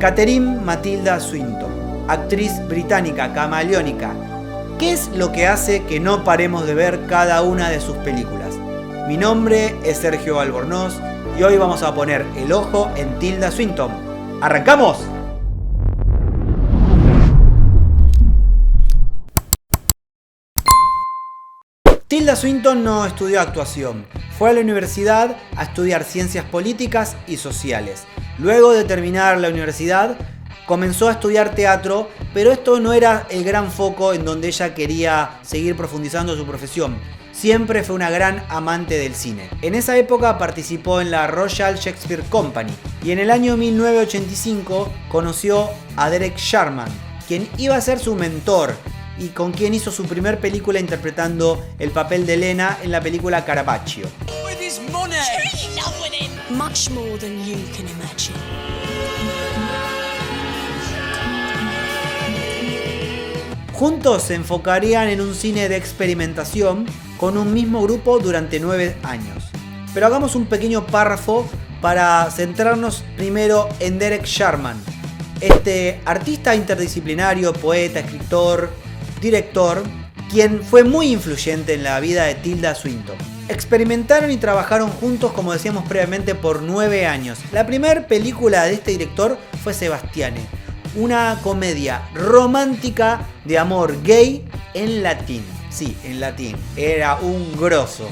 Catherine Matilda Swinton, actriz británica camaleónica. ¿Qué es lo que hace que no paremos de ver cada una de sus películas? Mi nombre es Sergio Albornoz y hoy vamos a poner el ojo en Tilda Swinton. ¡Arrancamos! Tilda Swinton no estudió actuación, fue a la universidad a estudiar ciencias políticas y sociales. Luego de terminar la universidad, comenzó a estudiar teatro, pero esto no era el gran foco en donde ella quería seguir profundizando su profesión. Siempre fue una gran amante del cine. En esa época participó en la Royal Shakespeare Company y en el año 1985 conoció a Derek Sharman, quien iba a ser su mentor y con quien hizo su primer película interpretando el papel de Elena en la película Caravaggio. Juntos se enfocarían en un cine de experimentación con un mismo grupo durante 9 años. Pero hagamos un pequeño párrafo para centrarnos primero en Derek Sharman, este artista interdisciplinario, poeta, escritor, director, quien fue muy influyente en la vida de Tilda Swinton. Experimentaron y trabajaron juntos, como decíamos previamente, por 9 años. La primera película de este director fue Sebastiane, una comedia romántica de amor gay en latín. Sí, en latín. Era un grosso.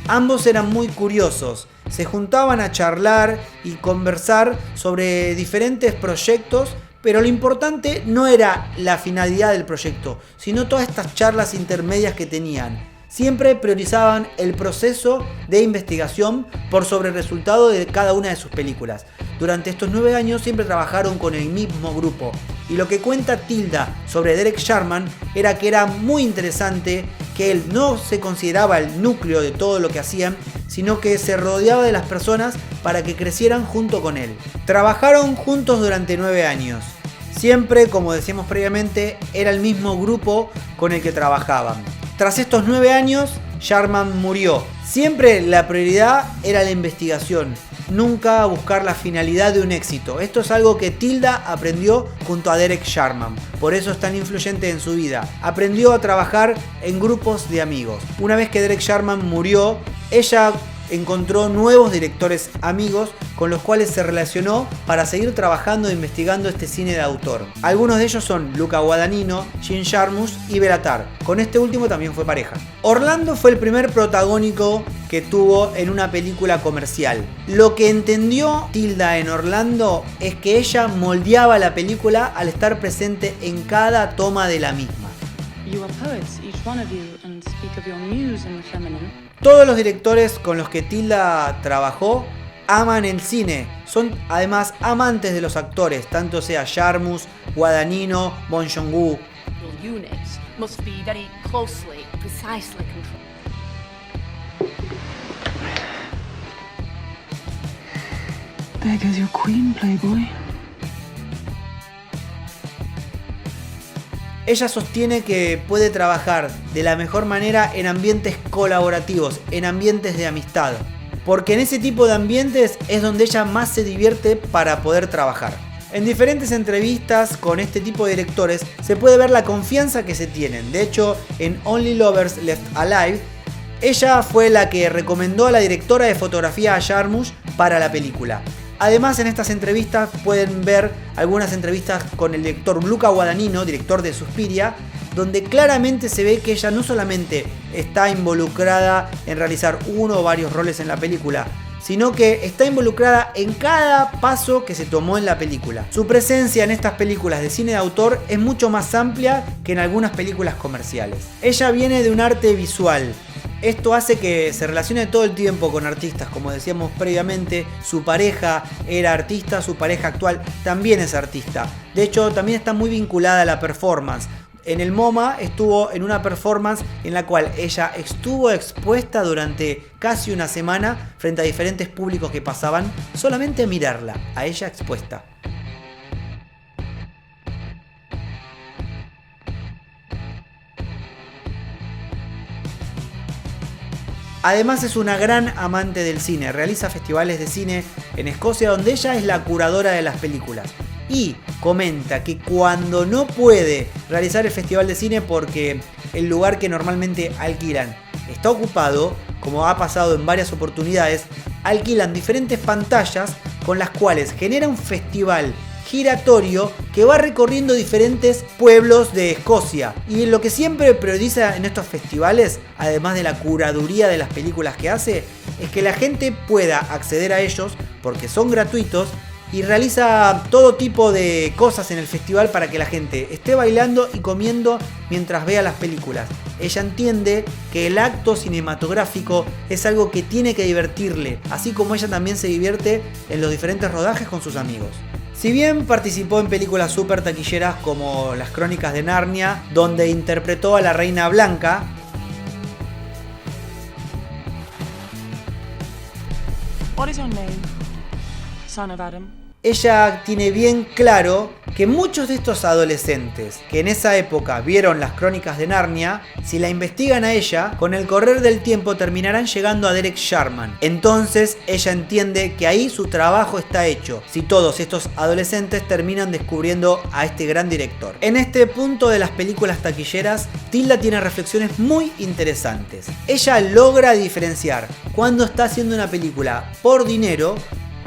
Ambos eran muy curiosos. Se juntaban a charlar y conversar sobre diferentes proyectos, pero lo importante no era la finalidad del proyecto, sino todas estas charlas intermedias que tenían. Siempre priorizaban el proceso de investigación por sobre el resultado de cada una de sus películas. Durante estos 9 años siempre trabajaron con el mismo grupo. Y lo que cuenta Tilda sobre Derek Sharman era que era muy interesante, que él no se consideraba el núcleo de todo lo que hacían, sino que se rodeaba de las personas para que crecieran junto con él. Trabajaron juntos durante 9 años. Siempre, como decíamos previamente, era el mismo grupo con el que trabajaban. Tras estos 9 años, Sharman murió. Siempre la prioridad era la investigación, nunca buscar la finalidad de un éxito. Esto es algo que Tilda aprendió junto a Derek Sharman, por eso es tan influyente en su vida. Aprendió a trabajar en grupos de amigos. Una vez que Derek Sharman murió, ella encontró nuevos directores amigos con los cuales se relacionó para seguir trabajando e investigando este cine de autor. Algunos de ellos son Luca Guadagnino, Jim Jarmusch y Béla Tarr. Con este último también fue pareja. Orlando fue el primer protagónico que tuvo en una película comercial. Lo que entendió Tilda en Orlando es que ella moldeaba la película al estar presente en cada toma de la misma. You are poets, each one of you, and speak of your muse in the feminine. Todos los directores con los que Tilda trabajó aman el cine, son además amantes de los actores, tanto sea Jarmusch, Guadagnino, Bong Joon-ho. There goes your queen, playboy. Ella sostiene que puede trabajar de la mejor manera en ambientes colaborativos, en ambientes de amistad. Porque en ese tipo de ambientes es donde ella más se divierte para poder trabajar. En diferentes entrevistas con este tipo de directores se puede ver la confianza que se tienen. De hecho, en Only Lovers Left Alive, ella fue la que recomendó a la directora de fotografía a Jarmusch para la película. Además, en estas entrevistas pueden ver algunas entrevistas con el director Luca Guadagnino, director de Suspiria, donde claramente se ve que ella no solamente está involucrada en realizar uno o varios roles en la película, sino que está involucrada en cada paso que se tomó en la película. Su presencia en estas películas de cine de autor es mucho más amplia que en algunas películas comerciales. Ella viene de un arte visual. Esto hace que se relacione todo el tiempo con artistas, como decíamos previamente, su pareja era artista, su pareja actual también es artista. De hecho, también está muy vinculada a la performance. En el MoMA estuvo en una performance en la cual ella estuvo expuesta durante casi una semana frente a diferentes públicos que pasaban, solamente a mirarla, a ella expuesta. Además es una gran amante del cine, realiza festivales de cine en Escocia donde ella es la curadora de las películas. Y comenta que cuando no puede realizar el festival de cine porque el lugar que normalmente alquilan está ocupado, como ha pasado en varias oportunidades, alquilan diferentes pantallas con las cuales genera un festival giratorio que va recorriendo diferentes pueblos de Escocia. Y lo que siempre prioriza en estos festivales, además de la curaduría de las películas que hace, es que la gente pueda acceder a ellos porque son gratuitos y realiza todo tipo de cosas en el festival para que la gente esté bailando y comiendo mientras vea las películas. Ella entiende que el acto cinematográfico es algo que tiene que divertirle, así como ella también se divierte en los diferentes rodajes con sus amigos. Si bien participó en películas súper taquilleras como Las Crónicas de Narnia, donde interpretó a la Reina Blanca, What is your name, son of Adam? ella tiene bien claro que muchos de estos adolescentes que en esa época vieron Las Crónicas de Narnia, si la investigan a ella, con el correr del tiempo terminarán llegando a Derek Sharman. Entonces ella entiende que ahí su trabajo está hecho, si todos estos adolescentes terminan descubriendo a este gran director. En este punto de las películas taquilleras, Tilda tiene reflexiones muy interesantes. Ella logra diferenciar cuando está haciendo una película por dinero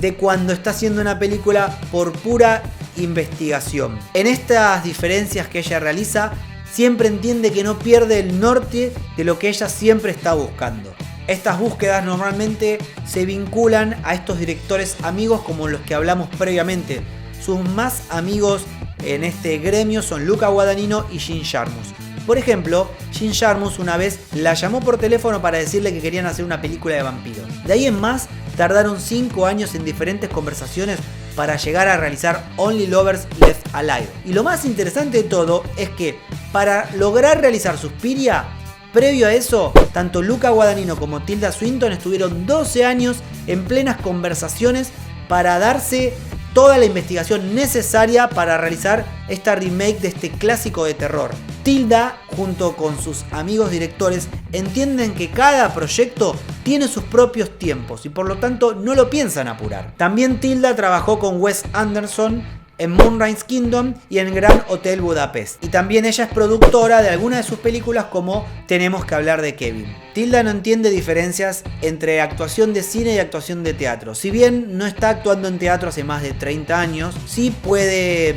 de cuando está haciendo una película por pura investigación. En estas diferencias que ella realiza, siempre entiende que no pierde el norte de lo que ella siempre está buscando. Estas búsquedas normalmente se vinculan a estos directores amigos como los que hablamos previamente. Sus más amigos en este gremio son Luca Guadagnino y Jim Jarmusch. Por ejemplo, Jim Jarmusch una vez la llamó por teléfono para decirle que querían hacer una película de vampiros. De ahí en más, tardaron 5 años en diferentes conversaciones para llegar a realizar Only Lovers Left Alive. Y lo más interesante de todo es que para lograr realizar Suspiria, previo a eso, tanto Luca Guadagnino como Tilda Swinton estuvieron 12 años en plenas conversaciones para darse toda la investigación necesaria para realizar esta remake de este clásico de terror. Tilda, junto con sus amigos directores, entienden que cada proyecto tiene sus propios tiempos y por lo tanto no lo piensan apurar. También Tilda trabajó con Wes Anderson en Moonrise Kingdom y en Grand Hotel Budapest. Y también ella es productora de algunas de sus películas como Tenemos que hablar de Kevin. Tilda no entiende diferencias entre actuación de cine y actuación de teatro. Si bien no está actuando en teatro hace más de 30 años, sí puede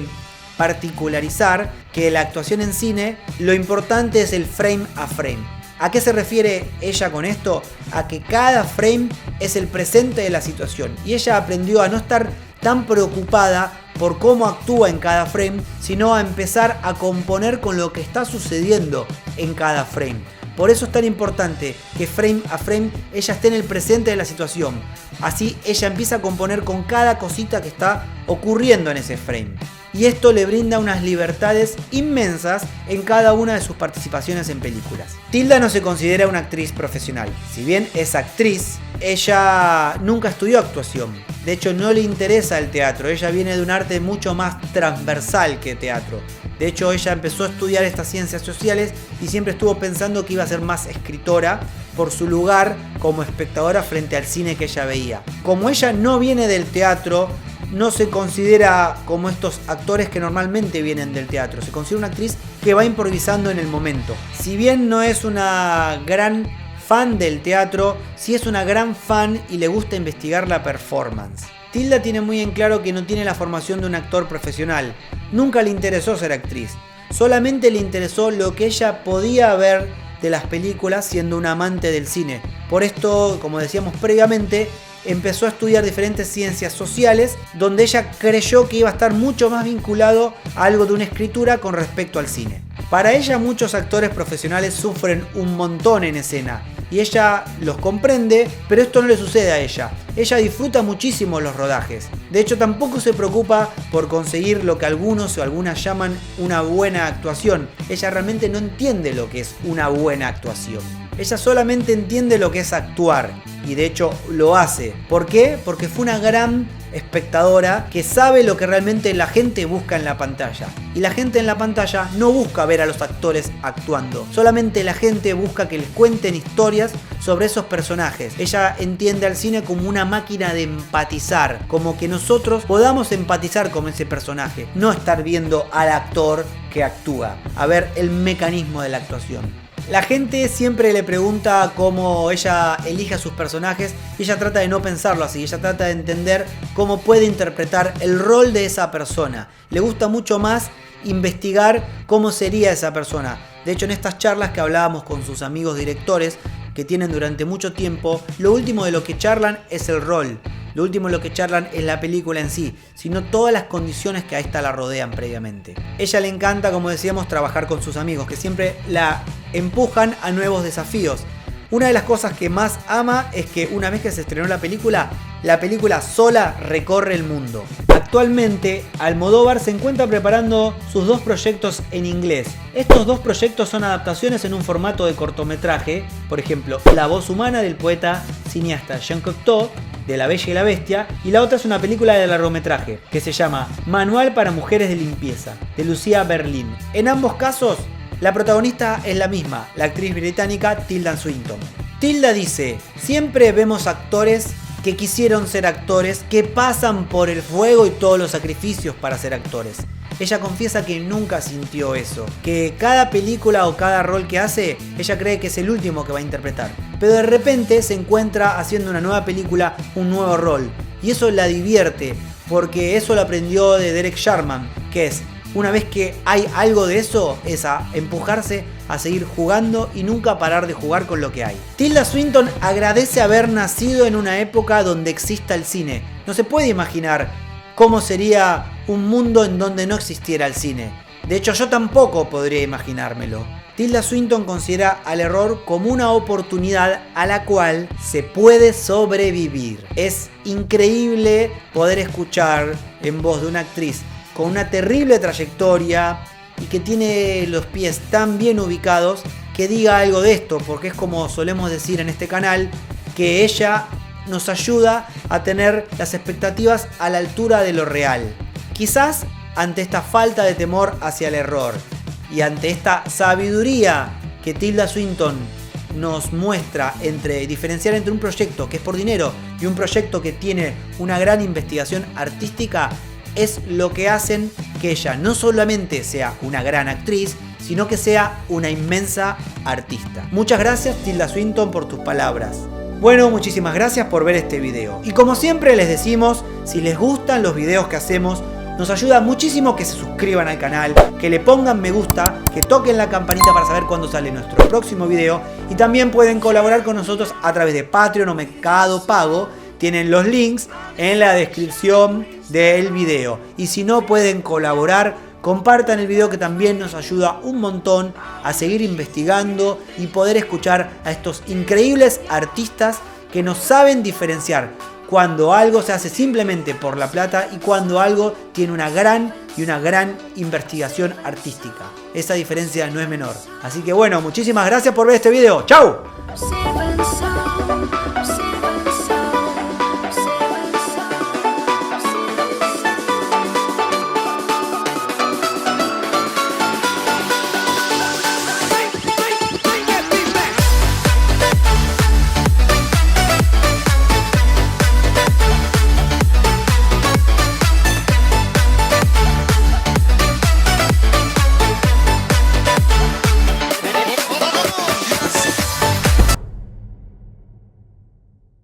particularizar que la actuación en cine, lo importante es el frame a frame. ¿A qué se refiere ella con esto? A que cada frame es el presente de la situación. Y ella aprendió a no estar tan preocupada por cómo actúa en cada frame, sino a empezar a componer con lo que está sucediendo en cada frame. Por eso es tan importante que frame a frame ella esté en el presente de la situación. Así ella empieza a componer con cada cosita que está ocurriendo en ese frame. Y esto le brinda unas libertades inmensas en cada una de sus participaciones en películas. Tilda no se considera una actriz profesional. Si bien es actriz, ella nunca estudió actuación. De hecho, no le interesa el teatro. Ella viene de un arte mucho más transversal que teatro. De hecho, ella empezó a estudiar estas ciencias sociales y siempre estuvo pensando que iba a ser más escritora por su lugar como espectadora frente al cine que ella veía. Como ella no viene del teatro, no se considera como estos actores que normalmente vienen del teatro. Se considera una actriz que va improvisando en el momento. Si bien no es una gran fan del teatro, sí es una gran fan y le gusta investigar la performance. Tilda tiene muy en claro que no tiene la formación de un actor profesional. Nunca le interesó ser actriz. Solamente le interesó lo que ella podía ver de las películas siendo una amante del cine. Por esto, como decíamos previamente, empezó a estudiar diferentes ciencias sociales, donde ella creyó que iba a estar mucho más vinculado a algo de una escritura con respecto al cine. Para ella muchos actores profesionales sufren un montón en escena y ella los comprende, pero esto no le sucede a ella. Ella disfruta muchísimo los rodajes. De hecho, tampoco se preocupa por conseguir lo que algunos o algunas llaman una buena actuación. Ella realmente no entiende lo que es una buena actuación. Ella solamente entiende lo que es actuar y de hecho lo hace. ¿Por qué? Porque fue una gran espectadora que sabe lo que realmente la gente busca en la pantalla. Y la gente en la pantalla no busca ver a los actores actuando. Solamente la gente busca que les cuenten historias sobre esos personajes. Ella entiende al cine como una máquina de empatizar. Como que nosotros podamos empatizar con ese personaje. No estar viendo al actor que actúa. A ver el mecanismo de la actuación. La gente siempre le pregunta cómo ella elige a sus personajes y ella trata de no pensarlo así, ella trata de entender cómo puede interpretar el rol de esa persona. Le gusta mucho más investigar cómo sería esa persona. De hecho, en estas charlas que hablábamos con sus amigos directores que tienen durante mucho tiempo, lo último de lo que charlan es el rol. Lo último de lo que charlan es la película en sí, sino todas las condiciones que a esta la rodean previamente. Ella le encanta, como decíamos, trabajar con sus amigos, que siempre la empujan a nuevos desafíos. Una de las cosas que más ama es que una vez que se estrenó la película sola recorre el mundo. Actualmente, Almodóvar se encuentra preparando sus 2 proyectos en inglés. Estos 2 proyectos son adaptaciones en un formato de cortometraje, por ejemplo, La voz humana del poeta cineasta Jean Cocteau, de La Bella y la Bestia, y la otra es una película de largometraje que se llama Manual para mujeres de limpieza, de Lucía Berlin. En ambos casos, la protagonista es la misma, la actriz británica Tilda Swinton. Tilda dice: siempre vemos actores que quisieron ser actores, que pasan por el fuego y todos los sacrificios para ser actores. Ella confiesa que nunca sintió eso, que cada película o cada rol que hace, ella cree que es el último que va a interpretar. Pero de repente se encuentra haciendo una nueva película, un nuevo rol. Y eso la divierte, porque eso lo aprendió de Derek Sharman, que es, una vez que hay algo de eso, es a empujarse a seguir jugando y nunca parar de jugar con lo que hay. Tilda Swinton agradece haber nacido en una época donde exista el cine. No se puede imaginar cómo sería un mundo en donde no existiera el cine. De hecho, yo tampoco podría imaginármelo. Tilda Swinton considera al error como una oportunidad a la cual se puede sobrevivir. Es increíble poder escuchar en voz de una actriz con una terrible trayectoria y que tiene los pies tan bien ubicados que diga algo de esto, porque es como solemos decir en este canal, que ella nos ayuda a tener las expectativas a la altura de lo real. Quizás ante esta falta de temor hacia el error y ante esta sabiduría que Tilda Swinton nos muestra entre diferenciar entre un proyecto que es por dinero y un proyecto que tiene una gran investigación artística, es lo que hacen que ella no solamente sea una gran actriz, sino que sea una inmensa artista. Muchas gracias, Tilda Swinton, por tus palabras. Bueno, muchísimas gracias por ver este video. Y como siempre les decimos, si les gustan los videos que hacemos, nos ayuda muchísimo que se suscriban al canal, que le pongan me gusta, que toquen la campanita para saber cuándo sale nuestro próximo video. Y también pueden colaborar con nosotros a través de Patreon o Mercado Pago. Tienen los links en la descripción del video. Y si no pueden colaborar, compartan el video, que también nos ayuda un montón a seguir investigando y poder escuchar a estos increíbles artistas que nos saben diferenciar cuando algo se hace simplemente por la plata y cuando algo tiene una gran investigación artística. Esa diferencia no es menor. Así que bueno, muchísimas gracias por ver este video. ¡Chao!